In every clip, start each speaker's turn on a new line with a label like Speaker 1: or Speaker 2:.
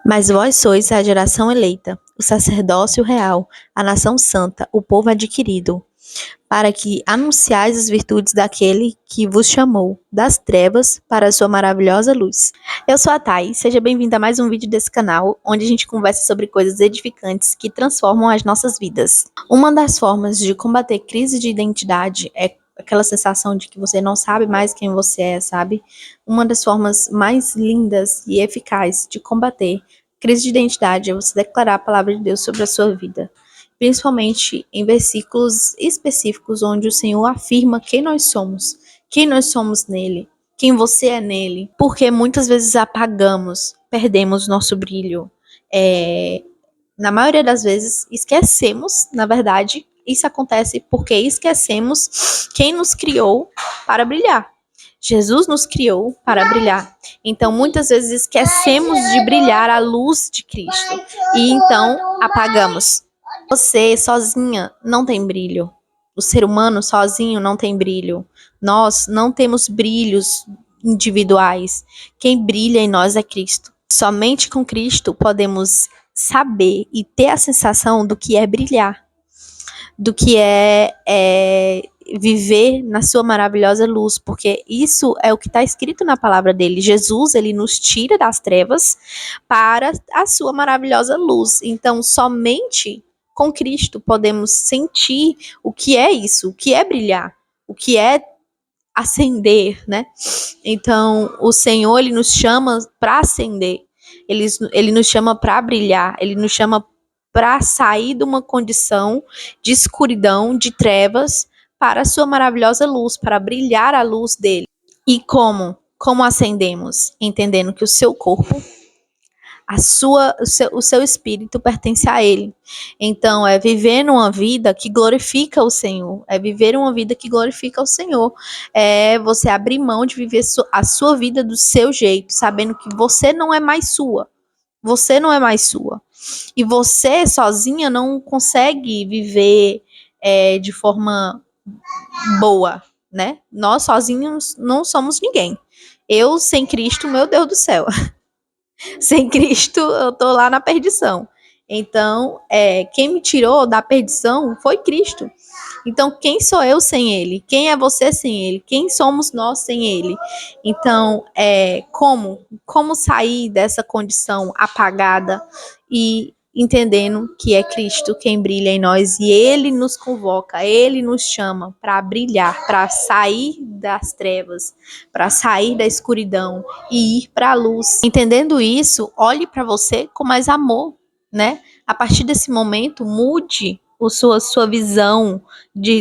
Speaker 1: Mas vós sois a geração eleita, o sacerdócio real, a nação santa, o povo adquirido, para que anunciais as virtudes daquele que vos chamou das trevas para a sua maravilhosa luz. Eu sou a Thay, seja bem-vinda a mais um vídeo desse canal, onde a gente conversa sobre coisas edificantes que transformam as nossas vidas. Uma das formas de combater crise de identidade é aquela sensação de que você não sabe mais quem você é, sabe? Uma das formas mais lindas e eficazes de combater crise de identidade é você declarar a palavra de Deus sobre a sua vida, principalmente em versículos específicos onde o Senhor afirma quem nós somos nele, quem você é nele, porque muitas vezes apagamos, perdemos nosso brilho. Na maioria das vezes, esquecemos, na verdade, isso acontece porque esquecemos quem nos criou para brilhar. Jesus nos criou para brilhar. Então, muitas vezes esquecemos de brilhar a luz de Cristo. E então, apagamos. Você sozinha não tem brilho. O ser humano sozinho não tem brilho. Nós não temos brilhos individuais. Quem brilha em nós é Cristo. Somente com Cristo podemos saber e ter a sensação do que é brilhar, do que é viver na sua maravilhosa luz, porque isso é o que está escrito na palavra dele. Jesus, ele nos tira das trevas para a sua maravilhosa luz. Então, somente com Cristo podemos sentir o que é isso, o que é brilhar, o que é acender, né? Então, o Senhor, ele nos chama para acender, ele nos chama para brilhar, ele nos chama para sair de uma condição de escuridão, de trevas, para a sua maravilhosa luz, para brilhar a luz dele. E como? Como acendemos? Entendendo que o seu corpo, o seu espírito pertence a ele. Então, é viver uma vida que glorifica o Senhor. É viver uma vida que glorifica o Senhor. É você abrir mão de viver a sua vida do seu jeito, sabendo que você não é mais sua. Você não é mais sua. E você sozinha não consegue viver de forma boa, né? Nós sozinhos não somos ninguém. Eu, sem Cristo, meu Deus do céu. Sem Cristo, eu tô lá na perdição. Então, quem me tirou da perdição foi Cristo. Então, quem sou eu sem Ele? Quem é você sem Ele? Quem somos nós sem Ele? Então, como sair dessa condição apagada e entendendo que é Cristo quem brilha em nós e Ele nos convoca, Ele nos chama para brilhar, para sair das trevas, para sair da escuridão e ir para a luz. Entendendo isso, olhe para você com mais amor, né? A partir desse momento, mude sua visão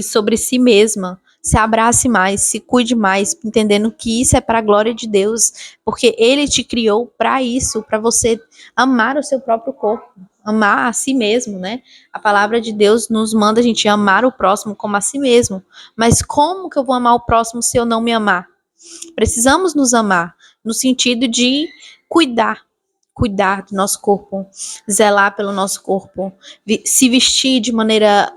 Speaker 1: sobre si mesma. Se abrace mais, se cuide mais, entendendo que isso é para a glória de Deus, porque Ele te criou para isso, para você amar o seu próprio corpo, amar a si mesmo, né? A palavra de Deus nos manda a gente amar o próximo como a si mesmo. Mas como que eu vou amar o próximo se eu não me amar? Precisamos nos amar, no sentido de cuidar do nosso corpo, zelar pelo nosso corpo, se vestir de maneira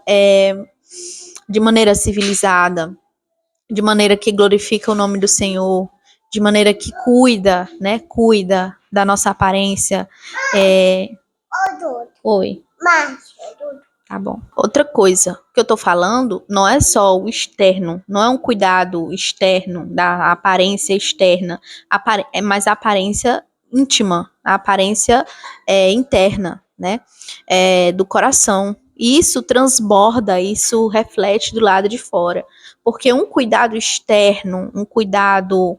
Speaker 1: civilizada, de maneira que glorifica o nome do Senhor, de maneira que cuida, né? Cuida da nossa aparência. Oi. Tá bom. Outra coisa que eu tô falando não é só o externo, não é um cuidado externo da aparência externa, mas a aparência íntima, a aparência interna, né? Do coração. Isso transborda, isso reflete do lado de fora. Porque um cuidado externo, um cuidado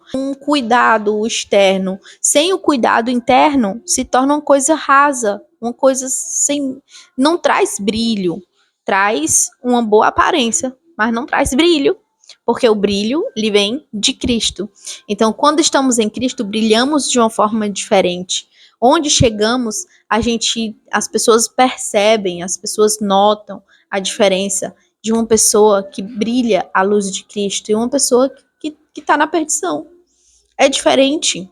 Speaker 1: externo, sem o cuidado interno, se torna uma coisa rasa, uma coisa sem, não traz brilho, traz uma boa aparência, mas não traz brilho, porque o brilho ele vem de Cristo. Então, quando estamos em Cristo, brilhamos de uma forma diferente. Onde chegamos, as pessoas percebem, as pessoas notam a diferença de uma pessoa que brilha à luz de Cristo e uma pessoa que está na perdição. É diferente,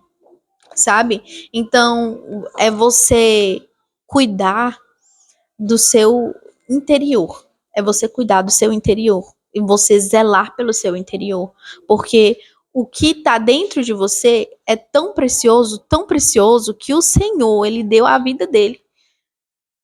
Speaker 1: sabe? Então, é você cuidar do seu interior. É você cuidar do seu interior e você zelar pelo seu interior, porque o que está dentro de você é tão precioso, que o Senhor, ele deu a vida dele.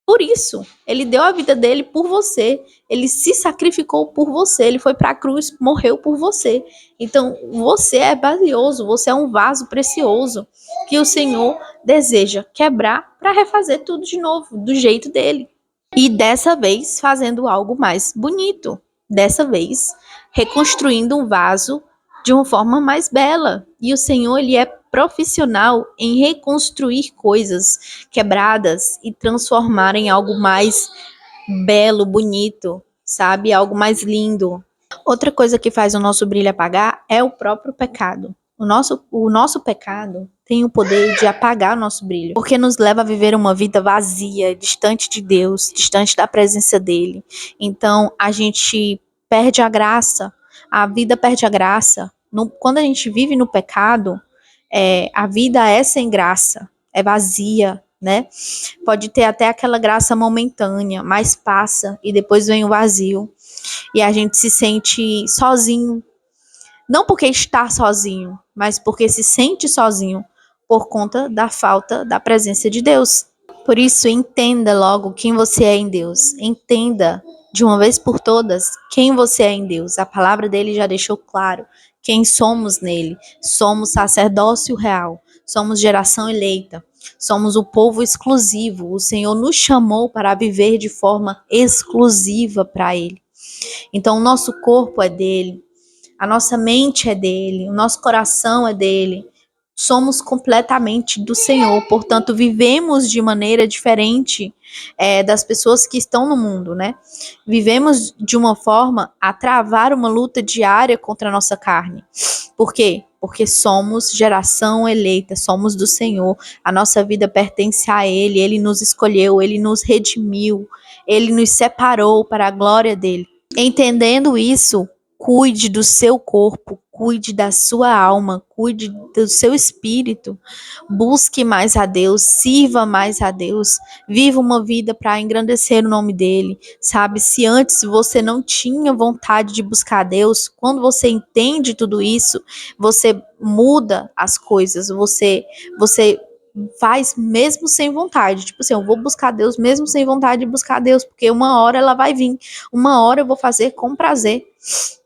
Speaker 1: Por isso, ele deu a vida dele por você. Ele se sacrificou por você. Ele foi para a cruz, morreu por você. Então, você é valioso, você é um vaso precioso que o Senhor deseja quebrar para refazer tudo de novo, do jeito dele. E dessa vez fazendo algo mais bonito. Dessa vez reconstruindo um vaso de uma forma mais bela. E o Senhor, ele é profissional em reconstruir coisas quebradas e transformar em algo mais belo, bonito, sabe? Algo mais lindo. Outra coisa que faz o nosso brilho apagar é o próprio pecado. O nosso pecado tem o poder de apagar o nosso brilho, porque nos leva a viver uma vida vazia, distante de Deus, distante da presença dele. Então, a gente perde a graça, a vida perde a graça. Quando a gente vive no pecado, a vida é sem graça, é vazia, né? Pode ter até aquela graça momentânea, mas passa e depois vem o vazio. E a gente se sente sozinho, não porque está sozinho, mas porque se sente sozinho por conta da falta da presença de Deus. Por isso, entenda logo quem você é em Deus. Entenda de uma vez por todas quem você é em Deus. A palavra dele já deixou claro quem somos nele. Somos sacerdócio real, somos geração eleita, somos o povo exclusivo. O Senhor nos chamou para viver de forma exclusiva para ele. Então, o nosso corpo é dele, a nossa mente é dele, o nosso coração é dele. Somos completamente do Senhor, portanto, vivemos de maneira diferente das pessoas que estão no mundo, né? Vivemos de uma forma a travar uma luta diária contra a nossa carne. Por quê? Porque somos geração eleita, somos do Senhor, a nossa vida pertence a Ele, Ele nos escolheu, Ele nos redimiu, Ele nos separou para a glória dele. Entendendo isso, cuide do seu corpo, cuide da sua alma, cuide do seu espírito, busque mais a Deus, sirva mais a Deus, viva uma vida para engrandecer o nome dele, sabe? Se antes você não tinha vontade de buscar a Deus, quando você entende tudo isso, você muda as coisas, você faz mesmo sem vontade. Tipo assim, eu vou buscar Deus mesmo sem vontade de buscar Deus, porque uma hora ela vai vir, uma hora eu vou fazer com prazer.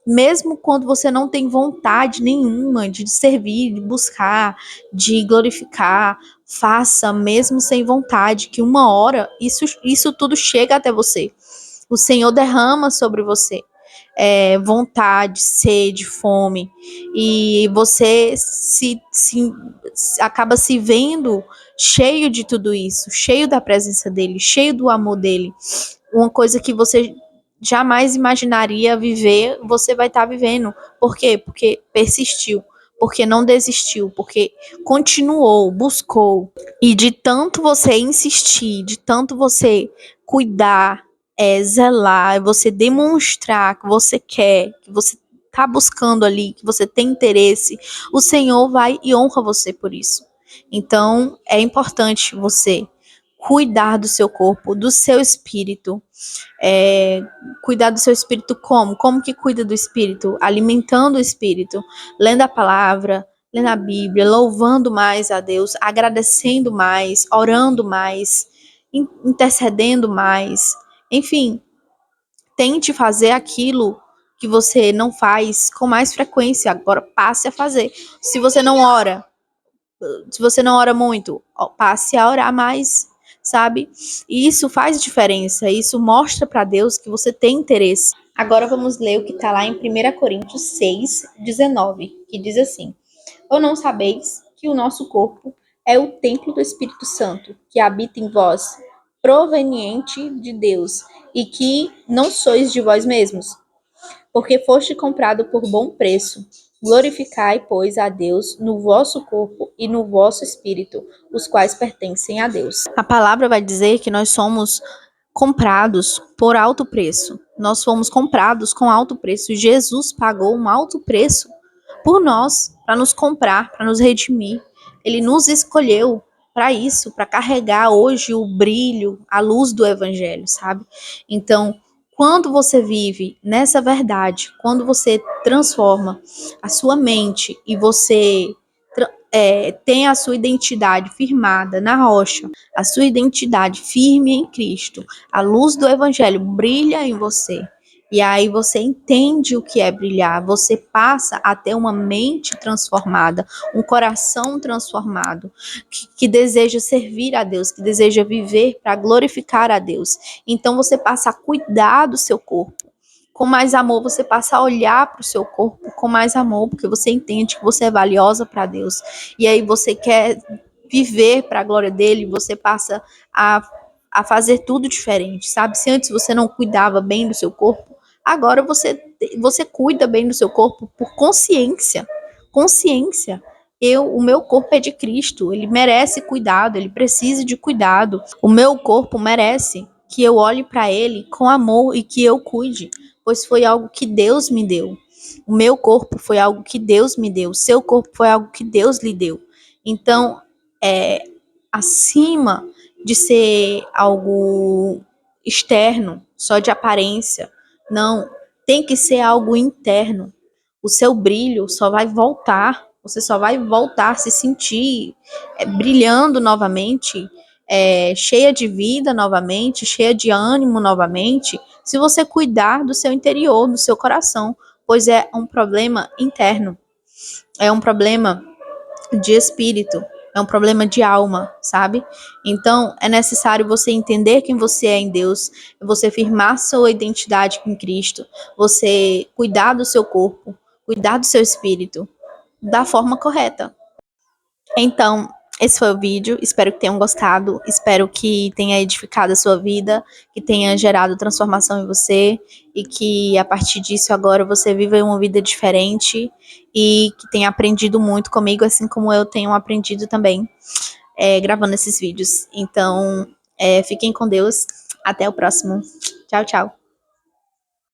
Speaker 1: Mesmo quando você não tem vontade nenhuma de servir, de buscar, de glorificar, faça mesmo sem vontade, que uma hora isso tudo chega até você. O Senhor derrama sobre você vontade, sede, fome, e você acaba se vendo cheio de tudo isso, cheio da presença dele, cheio do amor dele. Uma coisa que você jamais imaginaria viver, você vai estar vivendo. Por quê? Porque persistiu, porque não desistiu, porque continuou, buscou. E de tanto você insistir, de tanto você cuidar, zelar, você demonstrar que você quer, que você está buscando ali, que você tem interesse, o Senhor vai e honra você por isso. Então, é importante você cuidar do seu corpo, do seu espírito. Cuidar do seu espírito como? Como que cuida do espírito? Alimentando o espírito, lendo a palavra, lendo a Bíblia, louvando mais a Deus, agradecendo mais, orando mais, intercedendo mais. Enfim, tente fazer aquilo que você não faz com mais frequência. Agora passe a fazer. Se você não ora muito, passe a orar mais, sabe? E isso faz diferença, isso mostra para Deus que você tem interesse. Agora vamos ler o que está lá em 1 Coríntios 6:19, que diz assim: ou não sabeis que o nosso corpo é o templo do Espírito Santo, que habita em vós, proveniente de Deus, e que não sois de vós mesmos? Porque foste comprado por bom preço. Glorificai, pois, a Deus no vosso corpo e no vosso espírito, os quais pertencem a Deus. A palavra vai dizer que nós somos comprados por alto preço. Nós fomos comprados com alto preço. Jesus pagou um alto preço por nós, para nos comprar, para nos redimir. Ele nos escolheu para isso, para carregar hoje o brilho, a luz do evangelho, sabe? Então, Quando você vive nessa verdade, quando você transforma a sua mente e você tem a sua identidade firmada na rocha, a sua identidade firme em Cristo, a luz do Evangelho brilha em você. E aí você entende o que é brilhar, você passa a ter uma mente transformada, um coração transformado, que deseja servir a Deus, que deseja viver para glorificar a Deus. Então você passa a cuidar do seu corpo. Com mais amor, você passa a olhar para o seu corpo com mais amor, porque você entende que você é valiosa para Deus. E aí você quer viver para a glória dele, você passa a, a fazer tudo diferente, sabe? Se antes você não cuidava bem do seu corpo, agora você cuida bem do seu corpo por consciência. Consciência. O meu corpo é de Cristo, ele merece cuidado, ele precisa de cuidado. O meu corpo merece que eu olhe para ele com amor e que eu cuide, pois foi algo que Deus me deu. O meu corpo foi algo que Deus me deu, o seu corpo foi algo que Deus lhe deu. Então, acima de ser algo externo, só de aparência, não, tem que ser algo interno. O seu brilho só vai voltar, você só vai voltar a se sentir brilhando novamente, cheia de vida novamente, cheia de ânimo novamente, se você cuidar do seu interior, do seu coração, pois é um problema interno, é um problema de espírito, é um problema de alma, sabe? Então, é necessário você entender quem você é em Deus, você firmar sua identidade com Cristo, você cuidar do seu corpo, cuidar do seu espírito da forma correta. Então, esse foi o vídeo, espero que tenham gostado, espero que tenha edificado a sua vida, que tenha gerado transformação em você e que a partir disso agora você viva uma vida diferente e que tenha aprendido muito comigo, assim como eu tenho aprendido também gravando esses vídeos. Então, fiquem com Deus, até o próximo. Tchau, tchau.